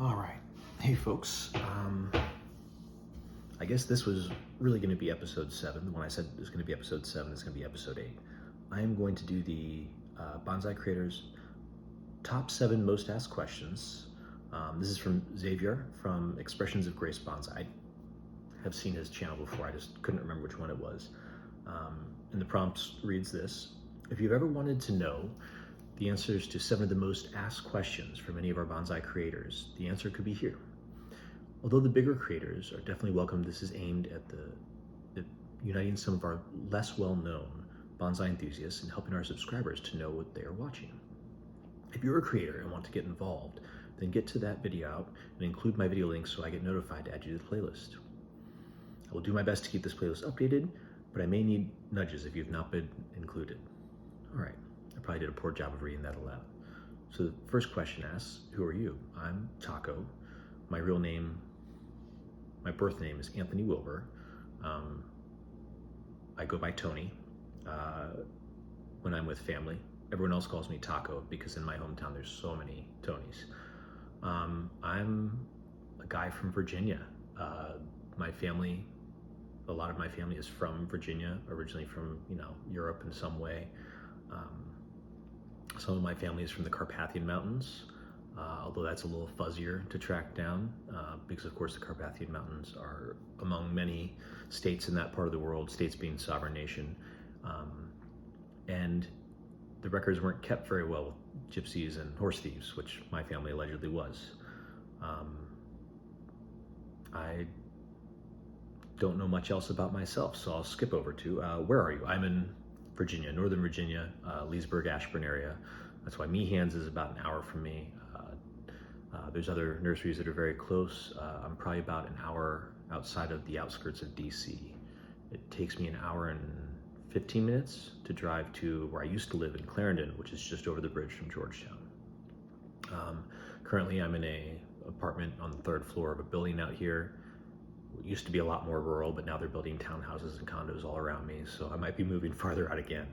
All right. Hey, folks. I guess this was really going to be episode 7. When I said it was going to be episode 7, it's going to be episode 8. I am going to do the Bonsai Creators top 7 most asked questions. This is from Xavier from Expressions of Grace Bonsai. I have seen his channel before. I just couldn't remember which one it was. And the prompt reads this: if you've ever wanted to know the answers to 7 of the most asked questions from any of our bonsai creators, the answer could be here. Although the bigger creators are definitely welcome, this is aimed at uniting some of our less well-known bonsai enthusiasts and helping our subscribers to know what they are watching. If you're a creator and want to get involved, then get to that video out and include my video links so I get notified to add you to the playlist. I will do my best to keep this playlist updated, but I may need nudges if you've not been included. All right. I probably did a poor job of reading that aloud. So the first question asks, who are you? I'm Taco. My birth name is Anthony Wilbur. I go by Tony when I'm with family. Everyone else calls me Taco because in my hometown there's so many Tonys. I'm a guy from Virginia. A lot of my family is from Virginia, originally from Europe in some way. Some of my family is from the Carpathian Mountains, although that's a little fuzzier to track down because, of course, the Carpathian Mountains are among many states in that part of the world, states being sovereign nation. And the records weren't kept very well with gypsies and horse thieves, which my family allegedly was. I don't know much else about myself, so I'll skip over to where are you? I'm in Virginia, Northern Virginia, Leesburg, Ashburn area. That's why Meehan's is about an hour from me. There's other nurseries that are very close. I'm probably about an hour outside of the outskirts of DC. It takes me an hour and 15 minutes to drive to where I used to live in Clarendon, which is just over the bridge from Georgetown. Currently I'm in an apartment on the 3rd floor of a building out here. It used to be a lot more rural, but now they're building townhouses and condos all around me, so I might be moving farther out again.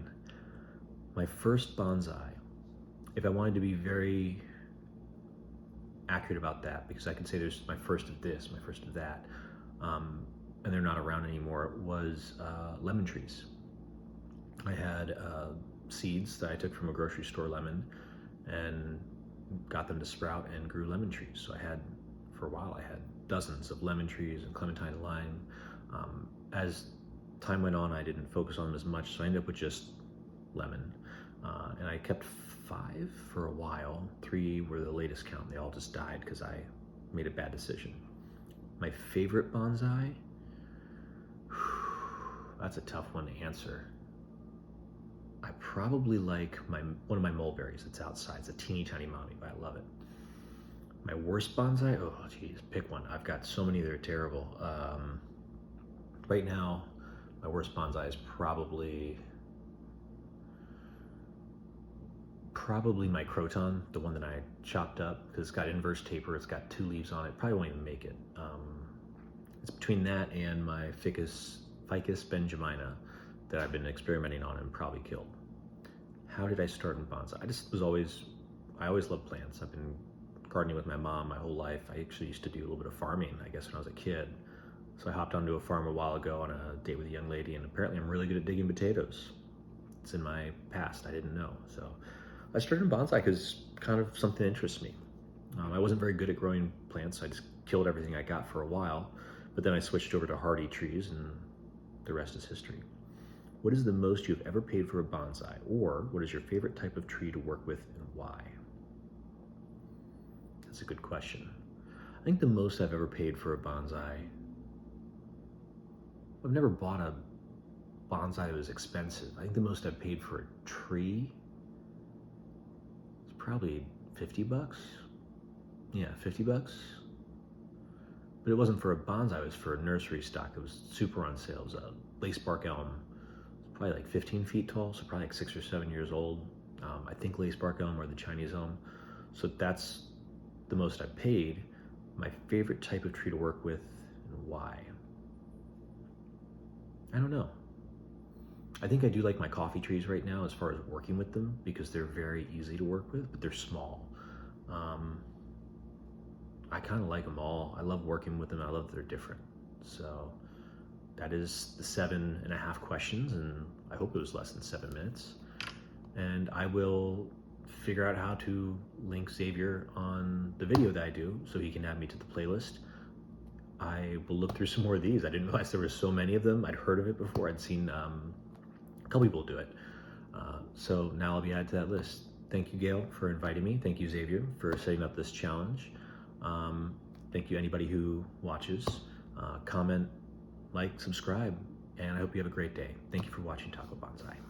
My first bonsai, if I wanted to be very accurate about that, because I could say there's my first of this, my first of that, and they're not around anymore, was lemon trees. I had seeds that I took from a grocery store lemon and got them to sprout and grew lemon trees. So for a while, I had dozens of lemon trees and clementine and lime. As time went on, I didn't focus on them as much, so I ended up with just lemon. And I kept 5 for a while. 3 were the latest count. They all just died because I made a bad decision. My favorite bonsai? That's a tough one to answer. I probably like one of my mulberries that's outside. It's a teeny tiny mommy, but I love it. My worst bonsai? Oh, geez, pick one. I've got so many that are terrible. Right now, my worst bonsai is probably my croton, the one that I chopped up, because it's got inverse taper. It's got 2 leaves on it. Probably won't even make it. It's between that and my Ficus benjamina that I've been experimenting on and probably killed. How did I start in bonsai? I always loved plants. I've been gardening with my mom my whole life. I actually used to do a little bit of farming, I guess, when I was a kid. So I hopped onto a farm a while ago on a date with a young lady, and apparently I'm really good at digging potatoes. It's in my past, I didn't know. So I started in bonsai because kind of something interests me. I wasn't very good at growing plants. I just killed everything I got for a while, but then I switched over to hardy trees, and the rest is history. What is the most you've ever paid for a bonsai? Or what is your favorite type of tree to work with and why? That's a good question. I think the most I've ever paid for a bonsai, I've never bought a bonsai that was expensive. I think the most I've paid for a tree is probably $50. Yeah, $50. But it wasn't for a bonsai, it was for a nursery stock that was super on sale. It was a lace bark elm, probably like 15 feet tall, so probably like 6 or 7 years old. I think lace bark elm or the Chinese elm. So that's the most I paid. My favorite type of tree to work with and why? I don't know. I think I do like my coffee trees right now as far as working with them because they're very easy to work with, but they're small. I kind of like them all. I love working with them. I love that they're different. So that is the 7.5 questions, and I hope it was less than 7 minutes. And I will figure out how to link Xavier on the video that I do so he can add me to the playlist. I will look through some more of these. I didn't realize there were so many of them. I'd heard of it before. I'd seen a couple people do it. So now I'll be added to that list. Thank you, Gail, for inviting me. Thank you, Xavier, for setting up this challenge. Thank you, anybody who watches. Comment, like, subscribe, and I hope you have a great day. Thank you for watching Taco Bonsai.